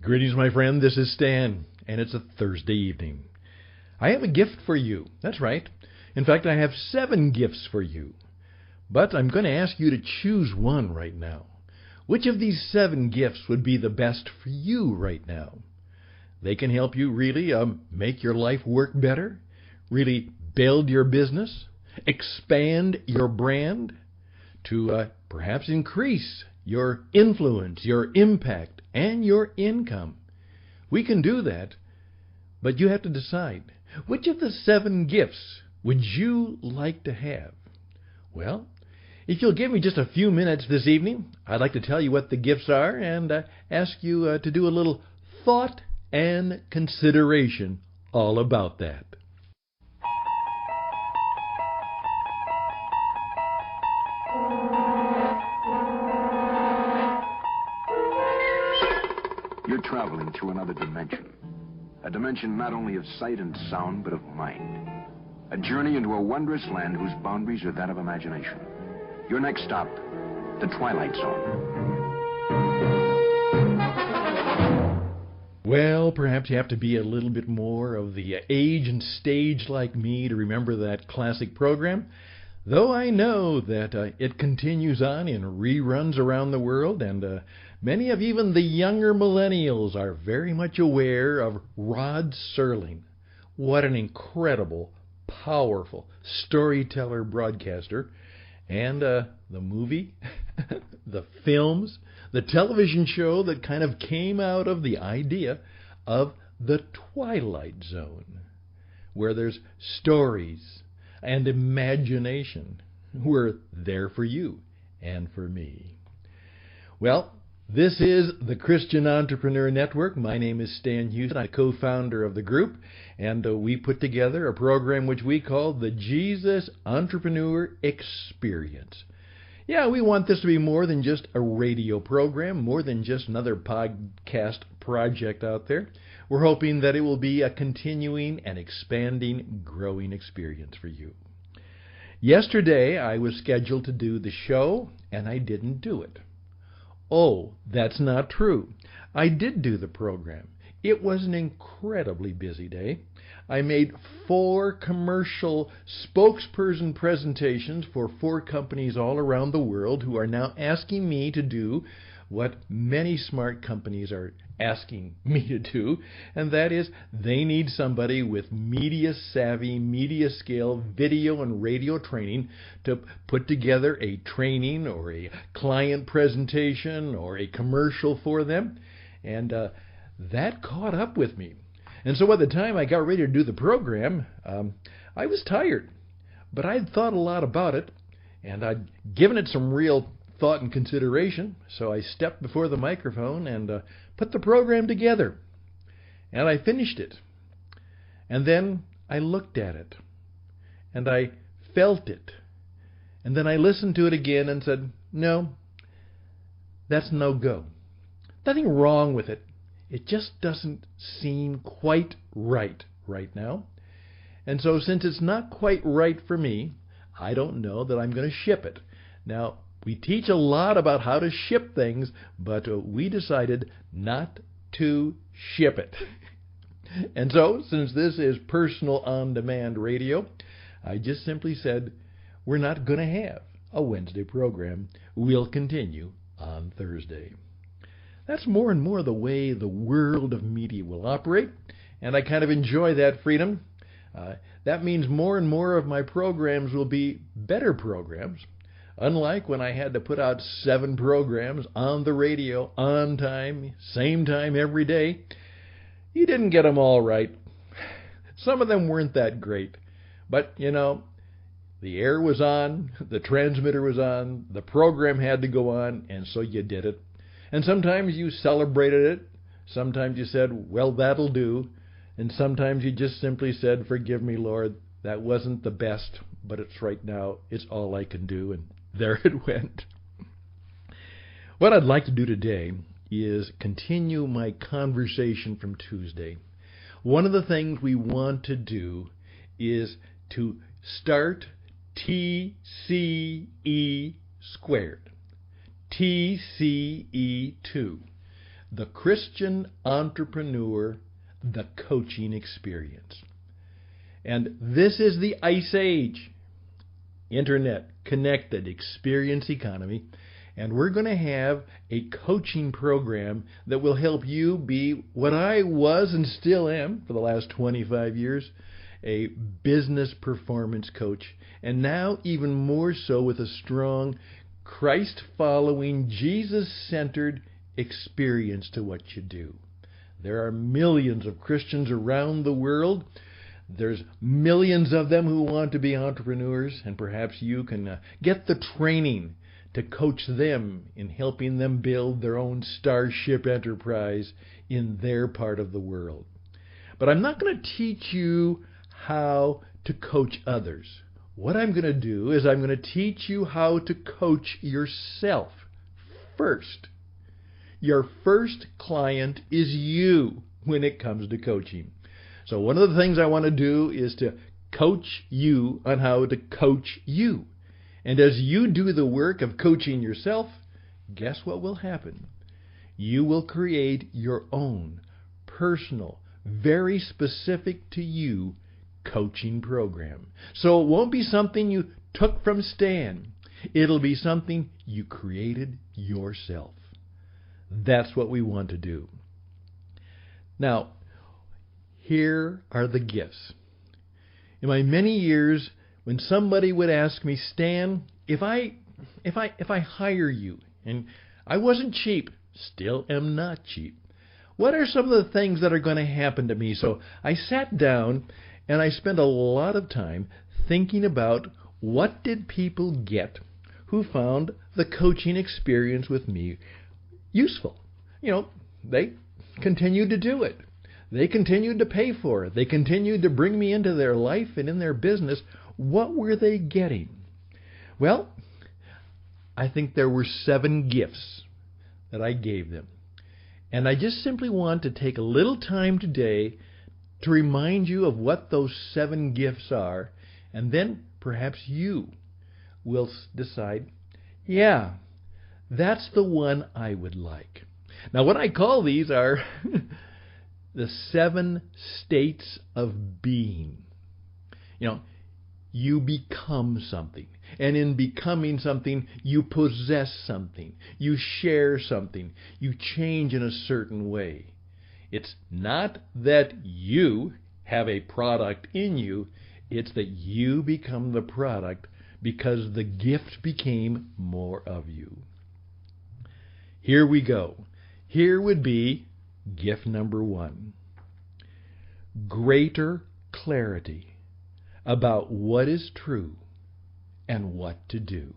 Greetings, my friend. This is Stan, and it's a Thursday evening. I have a gift for you. That's right. In fact, I have 7 gifts for you. But I'm going to ask you to choose one right now. Which of these 7 gifts would be the best for you right now? They can help you really make your life work better, really build your business, expand your brand, to perhaps increase your influence, your impact, and your income. We can do that, but you have to decide, which of the 7 gifts would you like to have? Well, if you'll give me just a few minutes this evening, I'd like to tell you what the gifts are and ask you to do a little thought and consideration all about that. You're traveling through another dimension. A dimension not only of sight and sound, but of mind. A journey into a wondrous land whose boundaries are that of imagination. Your next stop, the Twilight Zone. Well, perhaps you have to be a little bit more of the age and stage like me to remember that classic program, though I know that it continues on in reruns around the world, and many of even the younger millennials are very much aware of Rod Serling. What an incredible, powerful storyteller broadcaster. And the movie, the films, the television show that kind of came out of the idea of the Twilight Zone, where there's stories and imagination. We're there for you and for me. Well, this is the Christian Entrepreneur Network. My name is Stan Houston. I'm a co-founder of the group, and we put together a program which we call the Jesus Entrepreneur Experience. Yeah, we want this to be more than just a radio program, more than just another podcast project out there. We're hoping that it will be a continuing and expanding, growing experience for you. Yesterday, I was scheduled to do the show, and I didn't do it. Oh, that's not true. I did do the program. It was an incredibly busy day. I made 4 commercial spokesperson presentations for 4 companies all around the world who are now asking me to do what many smart companies are asking me to do, and that is they need somebody with media savvy, media scale, video and radio training to put together a training or a client presentation or a commercial for them. And that caught up with me. And so by the time I got ready to do the program, I was tired. But I'd thought a lot about it, and I'd given it some real thought and consideration. So I stepped before the microphone and put the program together. And I finished it. And then I looked at it. And I felt it. And then I listened to it again and said, no, that's no go. Nothing wrong with it. It just doesn't seem quite right now. And so since it's not quite right for me, I don't know that I'm going to ship it. Now, we teach a lot about how to ship things, but we decided not to ship it. And so, since this is personal on-demand radio, I just simply said, we're not going to have a Wednesday program. We'll continue on Thursday. That's more and more the way the world of media will operate, and I kind of enjoy that freedom. That means more and more of my programs will be better programs, unlike when I had to put out 7 programs on the radio, on time, same time every day. You didn't get them all right. Some of them weren't that great, but, you know, the air was on, the transmitter was on, the program had to go on, and so you did it. And sometimes you celebrated it. Sometimes you said, well, that'll do. And sometimes you just simply said, forgive me, Lord, that wasn't the best, but it's right now. It's all I can do. And there it went. What I'd like to do today is continue my conversation from Tuesday. One of the things we want to do is to start TCE squared. TCE2. The Christian Entrepreneur, the Coaching Experience. And this is the Ice Age. Internet, connected, experience economy. And we're going to have a coaching program that will help you be what I was and still am for the last 25 years, a business performance coach. And now even more so with a strong, Christ-following, Jesus-centered experience to what you do. There are millions of Christians around the world. There's millions of them who want to be entrepreneurs, and perhaps you can get the training to coach them in helping them build their own starship enterprise in their part of the world. But I'm not going to teach you how to coach others. What I'm going to do is I'm going to teach you how to coach yourself first. Your first client is you when it comes to coaching. So one of the things I want to do is to coach you on how to coach you. And as you do the work of coaching yourself, guess what will happen? You will create your own personal, very specific to you coaching program. So it won't be something you took from Stan. It'll be something you created yourself. That's what we want to do. Now, here are the gifts. In my many years, when somebody would ask me, Stan, if I hire you, and I wasn't cheap, still am not cheap, what are some of the things that are going to happen to me? So I sat down and I spent a lot of time thinking about what did people get who found the coaching experience with me useful. You know, they continued to do it. They continued to pay for it. They continued to bring me into their life and in their business. What were they getting? Well, I think there were 7 gifts that I gave them. And I just simply want to take a little time today to remind you of what those 7 gifts are, and then perhaps you will decide, yeah, that's the one I would like. Now, what I call these are the 7 states of being. You know, you become something. And in becoming something, you possess something. You share something. You change in a certain way. It's not that you have a product in you. It's that you become the product because the gift became more of you. Here we go. Here would be gift number 1. Greater clarity about what is true and what to do.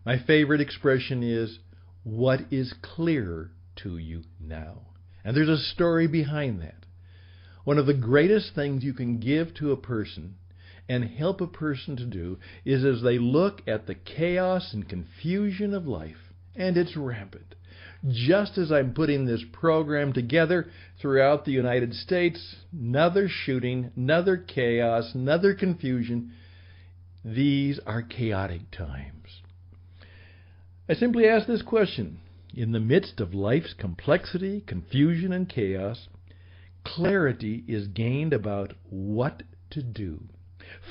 My favorite expression is, what is clearer to you now? And there's a story behind that. One of the greatest things you can give to a person and help a person to do is as they look at the chaos and confusion of life, and it's rampant. Just as I'm putting this program together throughout the United States, another shooting, another chaos, another confusion. These are chaotic times. I simply ask this question. In the midst of life's complexity, confusion, and chaos, clarity is gained about what to do.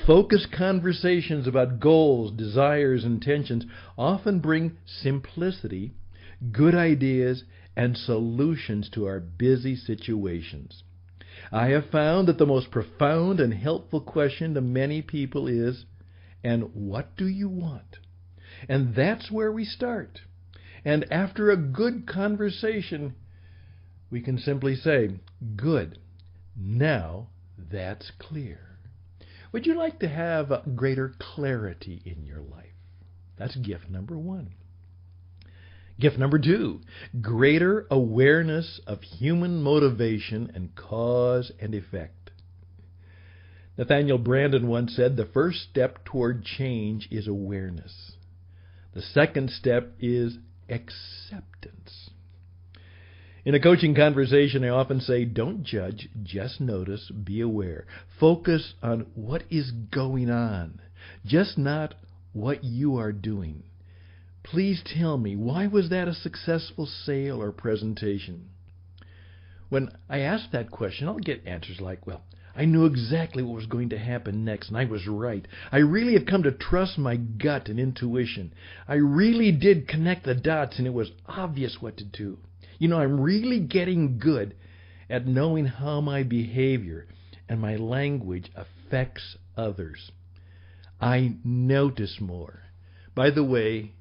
Focused conversations about goals, desires, and intentions often bring simplicity, good ideas, and solutions to our busy situations. I have found that the most profound and helpful question to many people is, and what do you want? And that's where we start. And after a good conversation, we can simply say, good, now that's clear. Would you like to have greater clarity in your life? That's gift number 1. Gift number 2, greater awareness of human motivation and cause and effect. Nathaniel Brandon once said, the first step toward change is awareness. The second step is acceptance. In a coaching conversation, I often say, don't judge, just notice, be aware. Focus on what is going on, just not what you are doing. Please tell me, why was that a successful sale or presentation? When I ask that question, I'll get answers like, well, I knew exactly what was going to happen next, and I was right. I really have come to trust my gut and intuition. I really did connect the dots, and it was obvious what to do. I'm really getting good at knowing how my behavior and my language affects others. I notice more. By the way,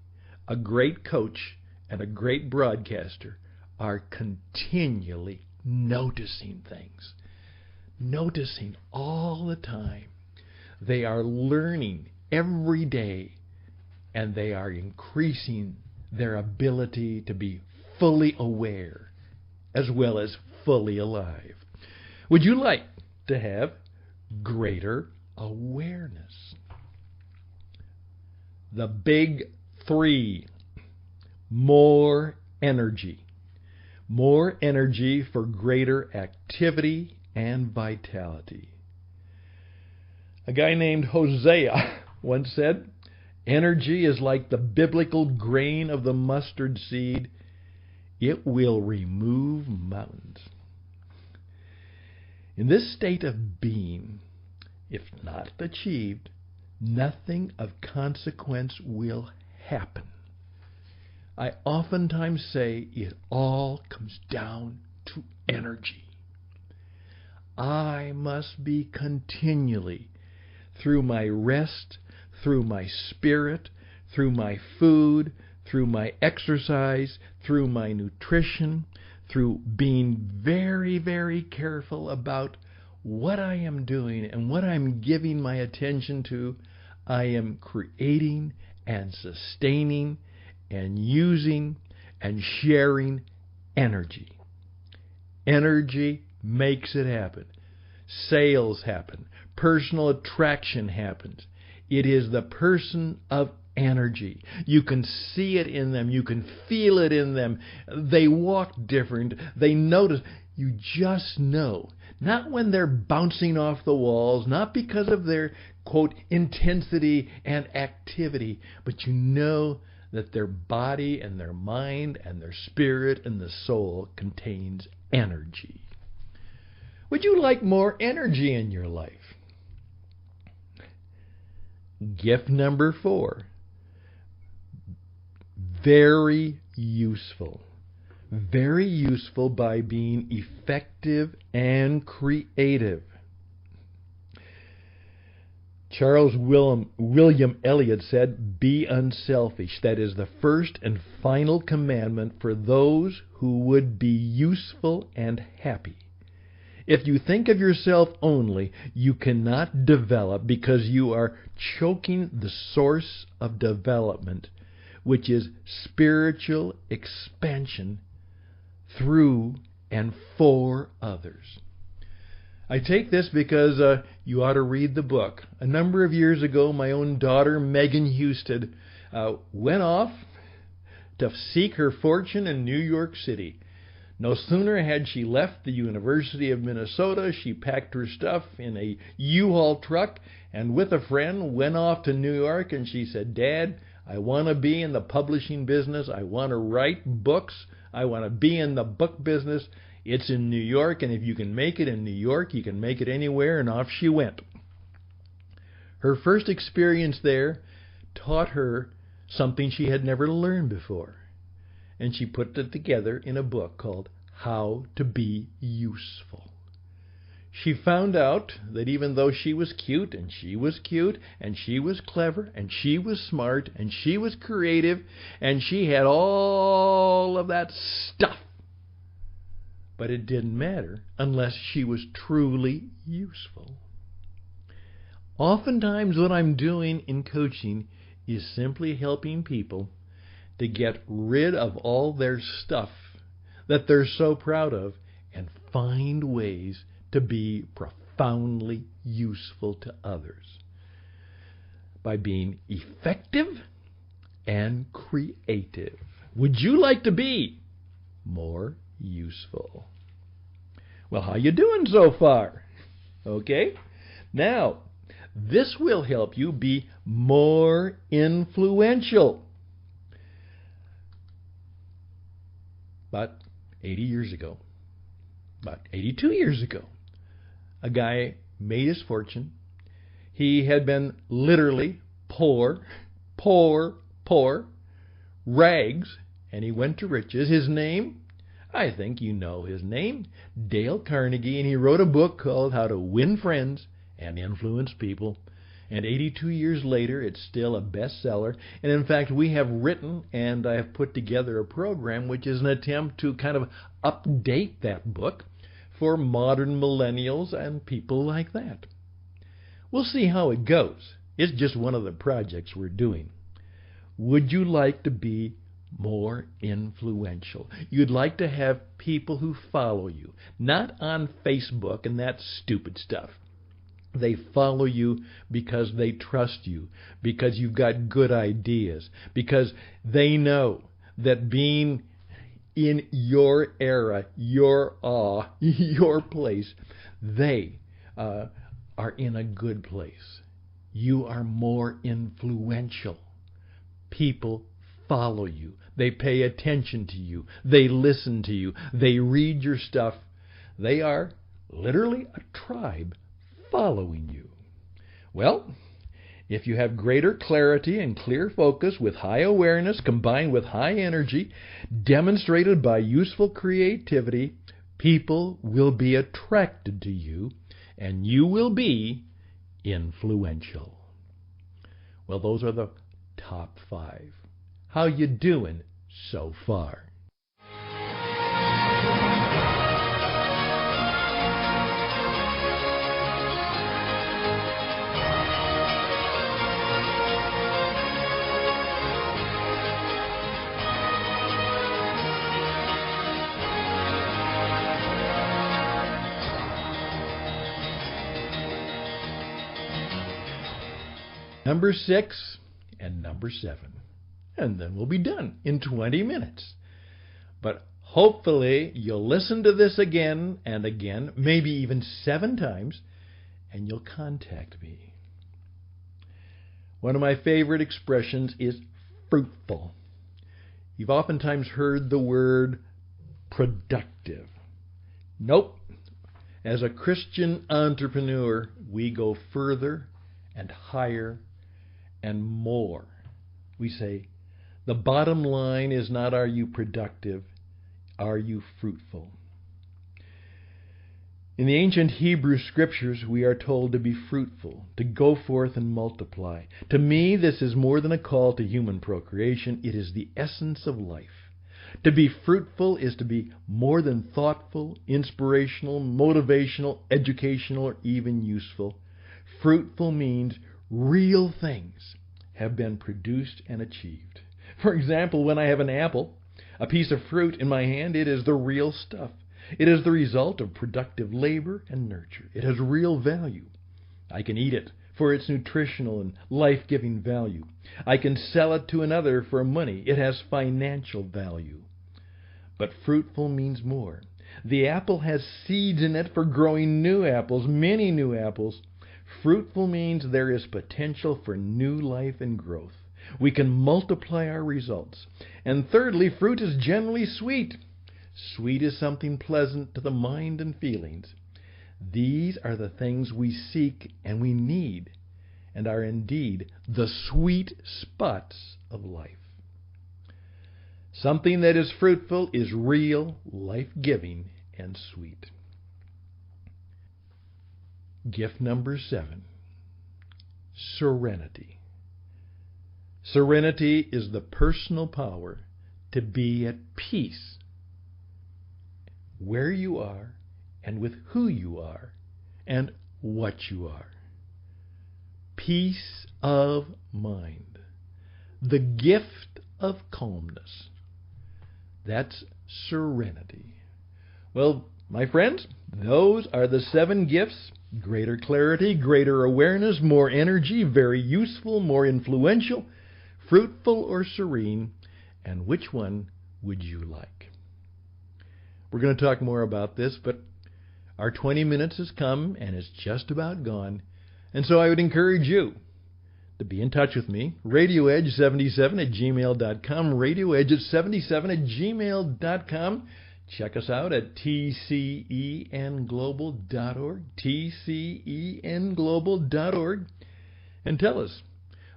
a great coach and a great broadcaster are continually noticing things. Noticing all the time. They are learning every day, and they are increasing their ability to be fully aware as well as fully alive. Would you like to have greater awareness? The big three. More energy. More energy for greater activity and vitality. A guy named Hosea once said, energy is like the biblical grain of the mustard seed. It will remove mountains. In this state of being, if not achieved, nothing of consequence will happen. I oftentimes say it all comes down to energy. I must be continually, through my rest, through my spirit, through my food, through my exercise, through my nutrition, through being very, very careful about what I am doing and what I'm giving my attention to, I am creating and sustaining and using and sharing energy. Energy makes it happen. Sales happen. Personal attraction happens. It is the person of energy. You can see it in them. You can feel it in them. They walk different. They notice. You just know. Not when they're bouncing off the walls, not because of their, quote, intensity and activity, but you know that their body and their mind and their spirit and the soul contains energy. Would you like more energy in your life? Gift number 4. Very useful. Very useful by being effective and creative. Charles William Eliot said, be unselfish. That is the first and final commandment for those who would be useful and happy. If you think of yourself only, you cannot develop because you are choking the source of development, which is spiritual expansion through and for others. I take this because you ought to read the book. A number of years ago, my own daughter, Megan Houston, went off to seek her fortune in New York City. No sooner had she left the University of Minnesota, she packed her stuff in a U-Haul truck and with a friend went off to New York, and she said, Dad, I want to be in the publishing business. I want to write books. I want to be in the book business. It's in New York, and if you can make it in New York, you can make it anywhere, and off she went. Her first experience there taught her something she had never learned before, and she put it together in a book called How to Be Useful. She found out that even though she was cute, and she was cute, and she was clever, and she was smart, and she was creative, and she had all of that stuff, but it didn't matter unless she was truly useful. Oftentimes what I'm doing in coaching is simply helping people to get rid of all their stuff that they're so proud of and find ways to be profoundly useful to others by being effective and creative. Would you like to be more useful? Well, how you doing so far? Okay? Now, this will help you be more influential. about 80 years ago, about 82 years ago, a guy made his fortune. He had been literally poor, rags, and he went to riches. His name, I think you know his name, Dale Carnegie, and he wrote a book called How to Win Friends and Influence People. And 82 years later, it's still a bestseller. And in fact, we have written and I have put together a program which is an attempt to kind of update that book for modern millennials and people like that. We'll see how it goes. It's just one of the projects we're doing. Would you like to be more influential? You'd like to have people who follow you, not on Facebook and that stupid stuff. They follow you because they trust you, because you've got good ideas, because they know that being in your era, your awe, your place, they are in a good place. You are more influential. People follow you. They pay attention to you. They listen to you. They read your stuff. They are literally a tribe following you. Well, if you have greater clarity and clear focus with high awareness combined with high energy, demonstrated by useful creativity, people will be attracted to you, and you will be influential. Well, those are the top 5. How you doing so far? Number 6 and number 7. And then we'll be done in 20 minutes. But hopefully you'll listen to this again and again, maybe even 7 times, and you'll contact me. One of my favorite expressions is fruitful. You've oftentimes heard the word productive. Nope. As a Christian entrepreneur, we go further and higher and more. We say, the bottom line is not are you productive, are you fruitful? In the ancient Hebrew scriptures, we are told to be fruitful, to go forth and multiply. To me, this is more than a call to human procreation. It is the essence of life. To be fruitful is to be more than thoughtful, inspirational, motivational, educational, or even useful. Fruitful means real things have been produced and achieved. For example, when I have an apple, a piece of fruit in my hand, it is the real stuff. It is the result of productive labor and nurture. It has real value. I can eat it for its nutritional and life-giving value. I can sell it to another for money. It has financial value. But fruitful means more. The apple has seeds in it for growing new apples, many new apples. Fruitful means there is potential for new life and growth. We can multiply our results. And thirdly, fruit is generally sweet. Sweet is something pleasant to the mind and feelings. These are the things we seek and we need, and are indeed the sweet spots of life. Something that is fruitful is real, life-giving, and sweet. Gift number 7, serenity. Serenity is the personal power to be at peace where you are and with who you are and what you are. Peace of mind. The gift of calmness. That's serenity. Well, my friends, those are the 7 gifts. Greater clarity, greater awareness, more energy, very useful, more influential, fruitful or serene, and which one would you like? We're going to talk more about this, but our 20 minutes has come and it's just about gone, and so I would encourage you to be in touch with me, radioedge77@gmail.com, radioedge77@gmail.com. Check us out at tcenglobal.org, tcenglobal.org, and tell us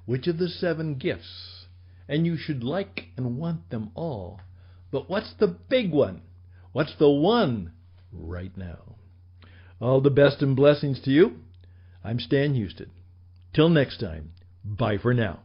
which of the 7 gifts, and you should like and want them all, but what's the big one? What's the one right now? All the best and blessings to you. I'm Stan Houston. Till next time, bye for now.